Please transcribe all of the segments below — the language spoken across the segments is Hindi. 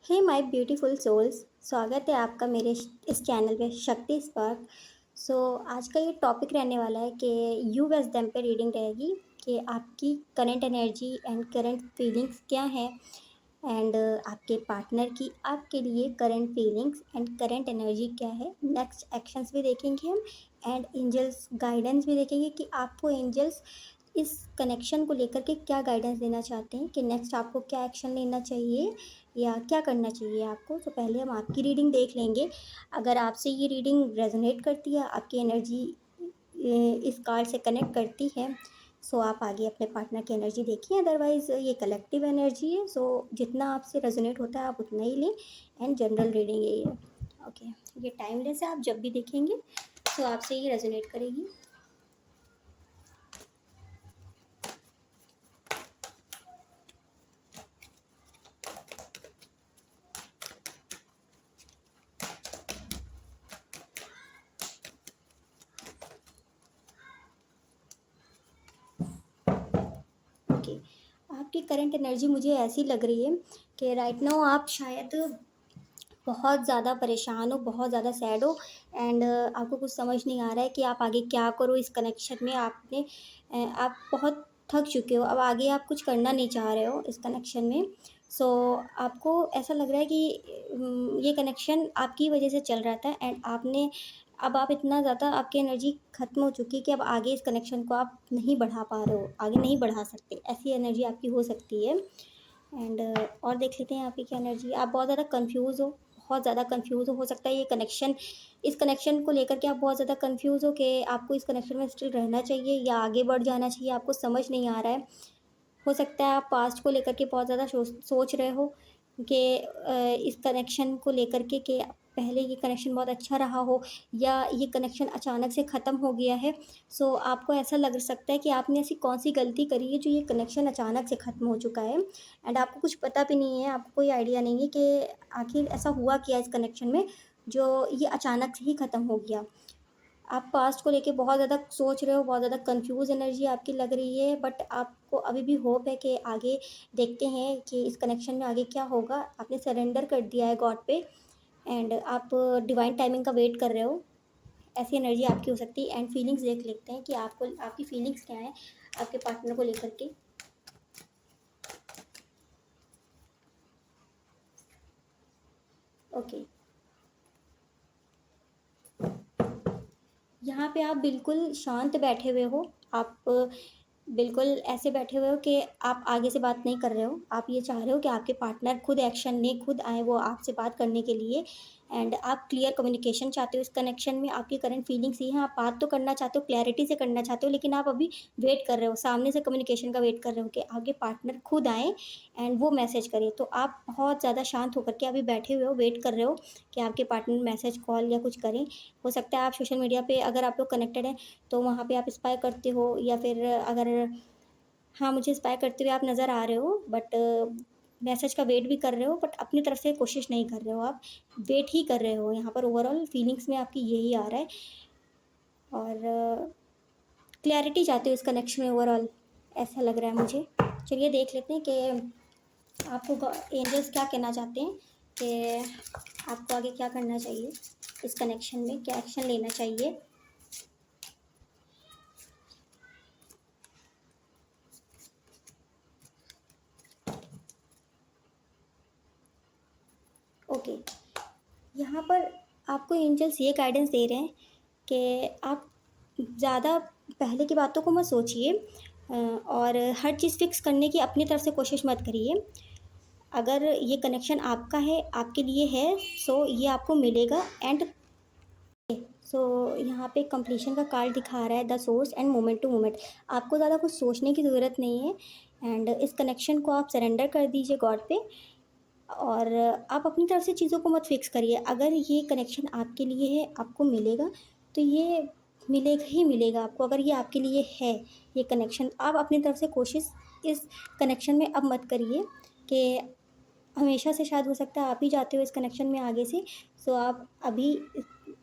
Hey my beautiful souls. स्वागत है आपका मेरे इस चैनल पे शक्ति स्पार्क। आज का ये टॉपिक रहने वाला है कि यू विज़डम पे रीडिंग रहेगी कि आपकी current energy and current feelings क्या है, एंड आपके पार्टनर की आपके लिए current feelings and current energy क्या है। नेक्स्ट एक्शंस भी देखेंगे हम, एंड एंजल्स गाइडेंस भी देखेंगे कि आपको एंजल्स इस कनेक्शन को लेकर के क्या गाइडेंस देना चाहते हैं कि नेक्स्ट आपको क्या एक्शन लेना चाहिए या क्या करना चाहिए आपको। तो पहले हम आपकी रीडिंग देख लेंगे। अगर आपसे ये रीडिंग रेजोनेट करती है, आपकी एनर्जी इस कार्ड से कनेक्ट करती है, आप आगे अपने पार्टनर की एनर्जी देखिए। अदरवाइज़ ये कलेक्टिव एनर्जी है, जितना आपसे रेजोनेट होता है आप उतना ही लें। एंड जनरल रीडिंग यही है। ओके, ये टाइमलेस है, आप जब भी देखेंगे आपसे ये रेजोनेट करेगी। ओके, आपकी करंट एनर्जी मुझे ऐसी लग रही है कि राइट नाउ आप शायद बहुत ज़्यादा परेशान हो, बहुत ज़्यादा सैड हो, एंड आपको कुछ समझ नहीं आ रहा है कि आप आगे क्या करो इस कनेक्शन में। आप बहुत थक चुके हो, अब आगे आप कुछ करना नहीं चाह रहे हो इस कनेक्शन में। आपको ऐसा लग रहा है कि ये कनेक्शन आपकी वजह से चल रहा था, एंड अब आप इतना ज़्यादा आपकी एनर्जी ख़त्म हो चुकी है कि अब आगे इस कनेक्शन को आप नहीं बढ़ा पा रहे हो, आगे नहीं बढ़ा सकते। ऐसी एनर्जी आपकी हो सकती है। एंड और देख लेते हैं आपकी क्या एनर्जी। आप बहुत ज़्यादा कंफ्यूज हो, बहुत ज़्यादा कंफ्यूज हो सकता है इस कनेक्शन को लेकर के आप बहुत ज़्यादा कंफ्यूज हो कि आपको इस कनेक्शन में स्टिल रहना चाहिए या आगे बढ़ जाना चाहिए, आपको समझ नहीं आ रहा है। हो सकता है आप पास्ट को लेकर के बहुत ज़्यादा सोच रहे हो कि इस कनेक्शन को लेकर के कि पहले ये कनेक्शन बहुत अच्छा रहा हो, या ये कनेक्शन अचानक से ख़त्म हो गया है। आपको ऐसा लग सकता है कि आपने ऐसी कौन सी गलती करी है जो ये कनेक्शन अचानक से ख़त्म हो चुका है, एंड आपको कुछ पता भी नहीं है, आपको कोई आइडिया नहीं है कि आखिर ऐसा हुआ क्या इस कनेक्शन में जो ये अचानक से ही ख़त्म हो गया। आप पास्ट को लेके बहुत ज़्यादा सोच रहे हो, बहुत ज़्यादा कंफ्यूज एनर्जी आपकी लग रही है, बट आपको अभी भी होप है कि आगे देखते हैं कि इस कनेक्शन में आगे क्या होगा। आपने सरेंडर कर दिया है गॉड पे, एंड आप डिवाइन टाइमिंग का वेट कर रहे हो। ऐसी एनर्जी आपकी हो सकती है। एंड फीलिंग्स देख लेते हैं कि आपकी फीलिंग्स क्या है आपके पार्टनर को लेकर के। ओके, यहाँ पे आप बिल्कुल शांत बैठे हुए हो। आप बिल्कुल ऐसे बैठे हुए हो कि आप आगे से बात नहीं कर रहे हो। आप ये चाह रहे हो कि आपके पार्टनर खुद एक्शन लें, खुद आएँ वो आपसे बात करने के लिए, एंड आप क्लियर कम्युनिकेशन चाहते हो इस कनेक्शन में। आपकी करंट फीलिंग्स ये हैं, आप बात तो करना चाहते हो, क्लैरिटी से करना चाहते हो, लेकिन आप अभी वेट कर रहे हो, सामने से कम्युनिकेशन का वेट कर रहे हो कि आपके पार्टनर खुद आएँ एंड वो मैसेज करें। तो आप बहुत ज़्यादा शांत होकर के अभी बैठे हुए हो, वेट कर रहे हो कि आपके पार्टनर मैसेज, कॉल या कुछ करें। हो सकता है आप सोशल मीडिया पे अगर आप लोग कनेक्टेड हैं, तो वहाँ पे आप स्पाई करते हो, या फिर अगर हाँ, मुझे स्पाई करते हुए आप नज़र आ रहे हो, बट मैसेज का वेट भी कर रहे हो, बट अपनी तरफ से कोशिश नहीं कर रहे हो आप, वेट ही कर रहे हो। यहाँ पर ओवरऑल फीलिंग्स में आपकी यही आ रहा है, और क्लैरिटी चाहते हो इस कनेक्शन में ओवरऑल, ऐसा लग रहा है मुझे। चलिए देख लेते हैं कि आपको एंजल्स क्या कहना चाहते हैं कि आपको आगे क्या करना चाहिए इस कनेक्शन में, क्या एक्शन लेना चाहिए। ओके, यहाँ पर आपको एंजल्स ये गाइडेंस दे रहे हैं कि आप ज़्यादा पहले की बातों को मत सोचिए, और हर चीज़ फ़िक्स करने की अपनी तरफ से कोशिश मत करिए। अगर ये कनेक्शन आपका है, आपके लिए है, ये आपको मिलेगा। एंड यहाँ पे कंप्लीशन का कार्ड दिखा रहा है, the source and moment to moment. आपको ज़्यादा कुछ सोचने की ज़रूरत नहीं है, एंड इस कनेक्शन को आप सरेंडर कर दीजिए गॉड पे, और आप अपनी तरफ से चीज़ों को मत फिक्स करिए। अगर ये कनेक्शन आपके लिए है, आपको मिलेगा, तो ये मिलेगा ही मिलेगा आपको। अगर ये आपके लिए है ये कनेक्शन, आप अपनी तरफ से कोशिश इस कनेक्शन में अब मत करिए कि हमेशा से शायद हो सकता है आप ही जाते हो इस कनेक्शन में आगे से। आप अभी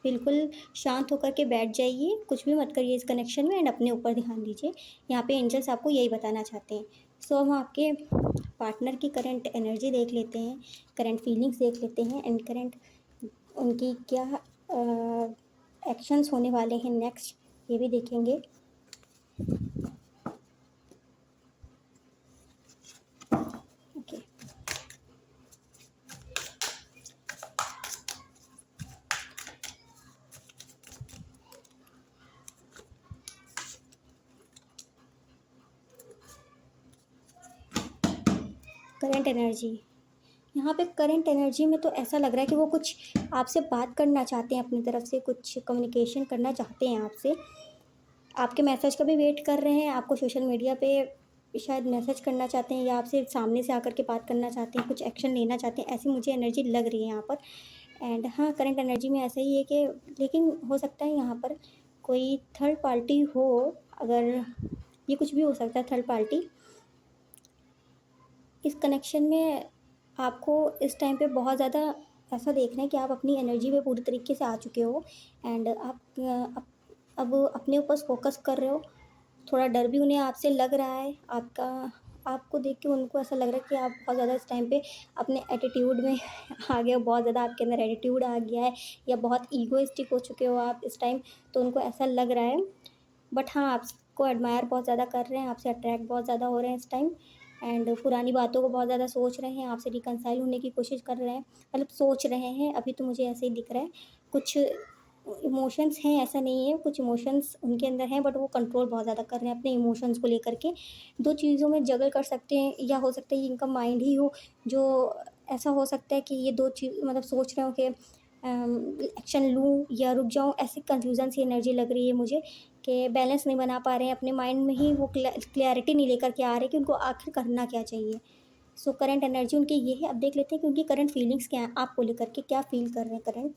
बिल्कुल शांत होकर के बैठ जाइए, कुछ भी मत करिए इस कनेक्शन में, एंड अपने ऊपर ध्यान दीजिए। यहाँ पे एंजल्स आपको यही बताना चाहते हैं। सो हम आपके पार्टनर की करंट एनर्जी देख लेते हैं, करंट फीलिंग्स देख लेते हैं एंड करंट उनकी क्या एक्शंस होने वाले हैं नेक्स्ट, ये भी देखेंगे। ओके, करंट एनर्जी, यहाँ पे करंट एनर्जी में तो ऐसा लग रहा है कि वो कुछ आपसे बात करना चाहते हैं, अपनी तरफ से कुछ कम्युनिकेशन करना चाहते हैं आपसे, आपके मैसेज का भी वेट कर रहे हैं, आपको सोशल मीडिया पे शायद मैसेज करना चाहते हैं या आपसे सामने से आकर के बात करना चाहते हैं, कुछ एक्शन लेना चाहते हैं, ऐसी मुझे एनर्जी लग रही है यहाँ पर। एंड हाँ, करंट एनर्जी में ऐसा ही है कि लेकिन हो सकता है यहाँ पर कोई थर्ड पार्टी हो, अगर ये कुछ भी हो सकता है थर्ड पार्टी इस कनेक्शन में। आपको इस टाइम पे बहुत ज़्यादा ऐसा देखना है कि आप अपनी एनर्जी पे पूरी तरीके से आ चुके हो एंड आप अब अपने ऊपर फोकस कर रहे हो। थोड़ा डर भी उन्हें आपसे लग रहा है, आपका आपको देख के उनको ऐसा लग रहा है कि आप बहुत ज़्यादा इस टाइम पे अपने एटीट्यूड में आ गए हो, बहुत ज़्यादा आपके अंदर एटीट्यूड आ गया है या बहुत ईगोइस्टिक हो चुके हो आप इस टाइम, तो उनको ऐसा लग रहा है। बट हाँ, आपको एडमायर बहुत ज़्यादा कर रहे हैं, आपसे अट्रैक्ट बहुत ज़्यादा हो रहे हैं इस टाइम एंड पुरानी बातों को बहुत ज़्यादा सोच रहे हैं, आपसे रिकंसाइल होने की कोशिश कर रहे हैं, मतलब सोच रहे हैं, अभी तो मुझे ऐसे ही दिख रहा है। कुछ इमोशंस हैं, ऐसा नहीं है, कुछ इमोशंस उनके अंदर हैं बट वो कंट्रोल बहुत ज़्यादा कर रहे हैं अपने इमोशंस को लेकर के। दो चीज़ों में जगल कर सकते हैं या हो सकता है ये इनका माइंड ही हो जो ऐसा हो सकता है कि ये दो चीज़ मतलब सोच रहे हो कि एक्शन लूँ या रुक जाऊँ, ऐसी कन्फ्यूज़न सी एनर्जी लग रही है मुझे कि बैलेंस नहीं बना पा रहे हैं अपने माइंड में ही, वो क्लैरिटी नहीं लेकर के आ रहे कि उनको आखिर करना क्या चाहिए। सो करंट एनर्जी उनकी ये है। अब देख लेते हैं कि उनकी करंट फीलिंग्स क्या हैं, आपको लेकर के क्या फील कर रहे हैं करंट।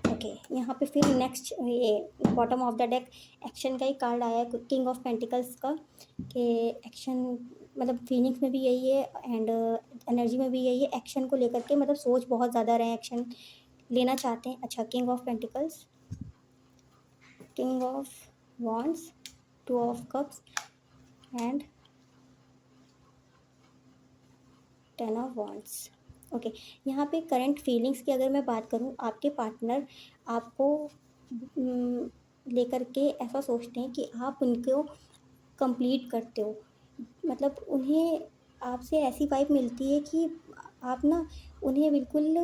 ओके, यहाँ पे फिर नेक्स्ट ये bottom of the deck action का ही कार्ड आया है, किंग ऑफ पेंटिकल्स का, कि एक्शन मतलब फीलिंग्स में भी यही है एंड एनर्जी में भी यही है, एक्शन को लेकर के मतलब सोच बहुत ज़्यादा रहे हैं, एक्शन लेना चाहते हैं। अच्छा, king of pentacles, king of wands, two of cups and ten of wands. Okay, यहाँ पे करंट फीलिंग्स की अगर मैं बात करूँ, आपके पार्टनर आपको लेकर के ऐसा सोचते हैं कि आप उनको कंप्लीट करते हो, मतलब उन्हें आपसे ऐसी वाइब मिलती है कि आप ना उन्हें बिल्कुल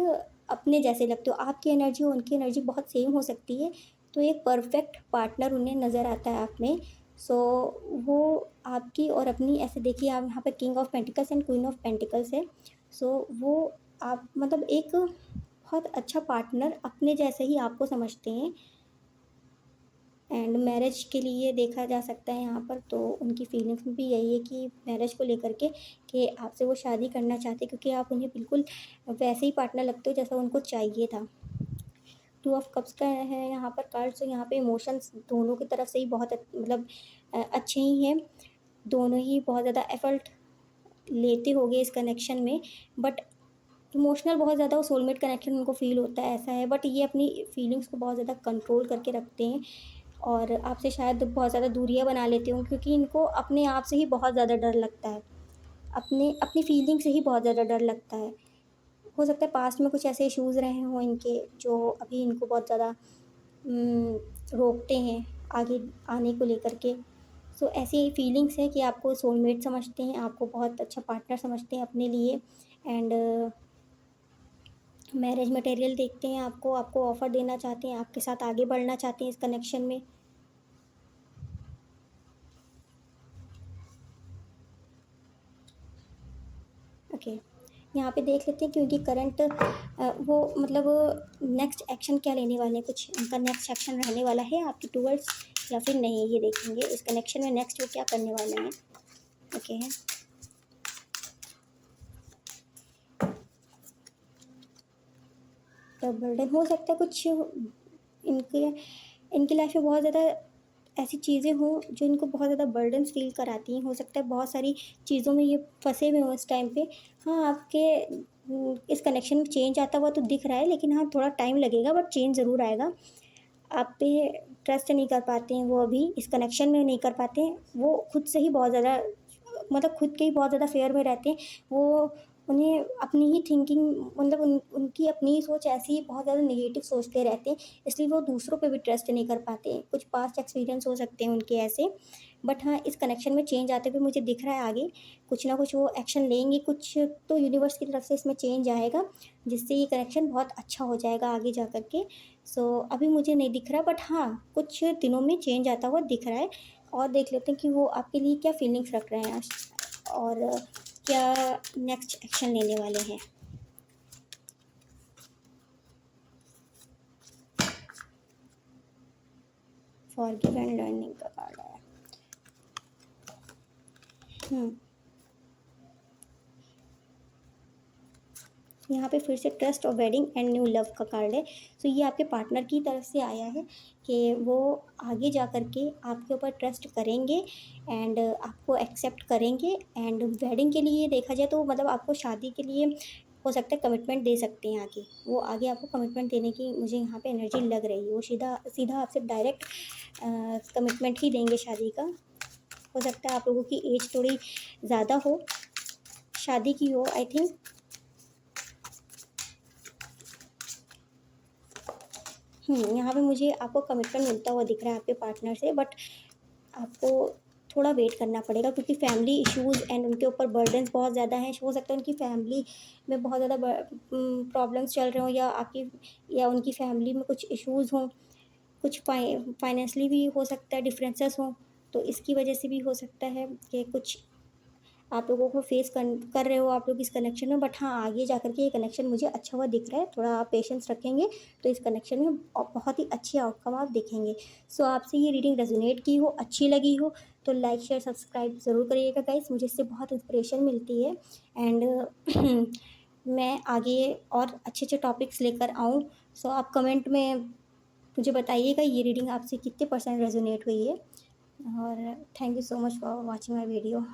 अपने जैसे लगते हो, आपकी एनर्जी और उनकी एनर्जी बहुत सेम हो सकती है, तो एक परफेक्ट पार्टनर उन्हें नज़र आता है आप में। सो वो आपकी और अपनी ऐसे देखिए, आप यहाँ पर king of pentacles and queen of pentacles है। सो वो आप मतलब एक बहुत अच्छा पार्टनर अपने जैसे ही आपको समझते हैं एंड मैरिज के लिए देखा जा सकता है यहाँ पर, तो उनकी फीलिंग्स में भी यही है कि मैरिज को लेकर के कि आपसे वो शादी करना चाहते हैं क्योंकि आप उन्हें बिल्कुल वैसे ही पार्टनर लगते हो जैसा उनको चाहिए था। टू ऑफ कप्स का है यहाँ पर कार्ड, तो यहाँ पे इमोशंस दोनों की तरफ से ही बहुत मतलब अच्छे ही हैं, दोनों ही बहुत ज़्यादा एफर्ट लेते होंगे इस कनेक्शन में, बट इमोशनल बहुत ज़्यादा वो सोलमेट कनेक्शन उनको फील होता है, ऐसा है। बट ये अपनी फीलिंग्स को बहुत ज़्यादा कंट्रोल करके रखते हैं और आपसे शायद बहुत ज़्यादा दूरियां बना लेते हो क्योंकि इनको अपने आप से ही बहुत ज़्यादा डर लगता है, अपने अपनी फीलिंग से ही बहुत ज़्यादा डर लगता है। हो सकता है पास्ट में कुछ ऐसे इश्यूज़ रहे हों इनके जो अभी इनको बहुत ज़्यादा रोकते हैं आगे आने को लेकर के। सो ऐसी फीलिंग्स है कि आपको सोलमेट समझते हैं, आपको बहुत अच्छा पार्टनर समझते हैं अपने लिए एंड मैरिज मटेरियल देखते हैं, आपको आपको ऑफ़र देना चाहते हैं, आपके साथ आगे बढ़ना चाहते हैं इस कनेक्शन में। ओके, यहाँ पे देख लेते हैं कि उनकी करंट वो मतलब नेक्स्ट एक्शन क्या लेने वाले हैं, कुछ उनका नेक्स्ट एक्शन रहने वाला है आपकी टूवर्ड्स या फिर नहीं, ये देखेंगे इस कनेक्शन में नेक्स्ट वो क्या करने वाले हैं। ओके, तो बर्डन हो सकता है कुछ इनके इनकी लाइफ में बहुत ज़्यादा ऐसी चीज़ें हों जो इनको बहुत ज़्यादा बर्डन्स फ़ील कराती हैं। हो सकता है बहुत सारी चीज़ों में ये फँसे हुए हों इस टाइम पे। हाँ, आपके इस कनेक्शन में चेंज आता हुआ तो दिख रहा है, लेकिन हाँ, थोड़ा टाइम लगेगा बट चेंज ज़रूर आएगा। आप पे ट्रस्ट नहीं कर पाते हैं वो अभी, इस कनेक्शन में नहीं कर पाते हैं। वो खुद से ही बहुत ज़्यादा मतलब खुद के ही बहुत ज़्यादा फ़ियर में रहते हैं। वो उन्हें अपनी ही थिंकिंग मतलब उनकी अपनी ही सोच ऐसी बहुत ज़्यादा नेगेटिव सोचते रहते हैं, इसलिए वो दूसरों पे भी ट्रस्ट नहीं कर पाते हैं। कुछ पास्ट एक्सपीरियंस हो सकते हैं उनके ऐसे, बट हाँ, इस कनेक्शन में चेंज आते हुए मुझे दिख रहा है आगे, कुछ ना कुछ वो एक्शन लेंगे, कुछ तो यूनिवर्स की तरफ से इसमें चेंज आएगा, जिससे ये कनेक्शन बहुत अच्छा हो जाएगा आगे जा कर के। अभी मुझे नहीं दिख रहा, बट हाँ, कुछ दिनों में चेंज आता हुआ दिख रहा है। और देख लेते हैं कि वो आपके लिए क्या फीलिंग्स रख रहे हैं आज और क्या नेक्स्ट एक्शन लेने वाले हैं। फॉरगिव एंड लर्निंग का कार्ड आया। हुँ। यहाँ पे फिर से ट्रस्ट और वेडिंग एंड न्यू लव का कार्ड है। ये आपके पार्टनर की तरफ से आया है कि वो आगे जा कर के आपके ऊपर ट्रस्ट करेंगे एंड आपको एक्सेप्ट करेंगे एंड वेडिंग के लिए देखा जाए तो मतलब आपको शादी के लिए हो सकता है कमिटमेंट दे सकते हैं आगे। वो आगे आपको कमिटमेंट देने की मुझे यहाँ पे एनर्जी लग रही है। वो सीधा सीधा आपसे डायरेक्ट कमिटमेंट ही देंगे शादी का। हो सकता है आप लोगों की एज थोड़ी ज़्यादा हो, शादी की हो आई थिंक। यहाँ पे मुझे आपको कमिटमेंट मिलता हुआ दिख रहा है आपके पार्टनर से, बट आपको थोड़ा वेट करना पड़ेगा क्योंकि फैमिली इश्यूज़ एंड उनके ऊपर बर्डन्स बहुत ज़्यादा हैं। हो सकता है उनकी फैमिली में बहुत ज़्यादा प्रॉब्लम्स चल रहे हों या आपकी या उनकी फैमिली में कुछ इश्यूज़ हों, कुछ फाइनेंशियली भी हो सकता है डिफरेंसेस हों, तो इसकी वजह से भी हो सकता है कि कुछ आप लोगों को फेस कर रहे हो आप लोग इस कनेक्शन में। बट हाँ, आगे जा कर के ये कनेक्शन मुझे अच्छा हुआ दिख रहा है। थोड़ा आप पेशेंस रखेंगे तो इस कनेक्शन में बहुत ही अच्छी आउटकम आप देखेंगे। आपसे ये रीडिंग रेजोनेट की हो, अच्छी लगी हो तो लाइक शेयर सब्सक्राइब ज़रूर करिएगा गाइस, मुझे इससे बहुत इंस्पिरेशन मिलती है एंड मैं आगे और अच्छे टॉपिक्स लेकर आऊँ। आप कमेंट में मुझे बताइएगा ये रीडिंग आपसे कितने % रेजोनेट हुई है। और thank you so much for watching my video.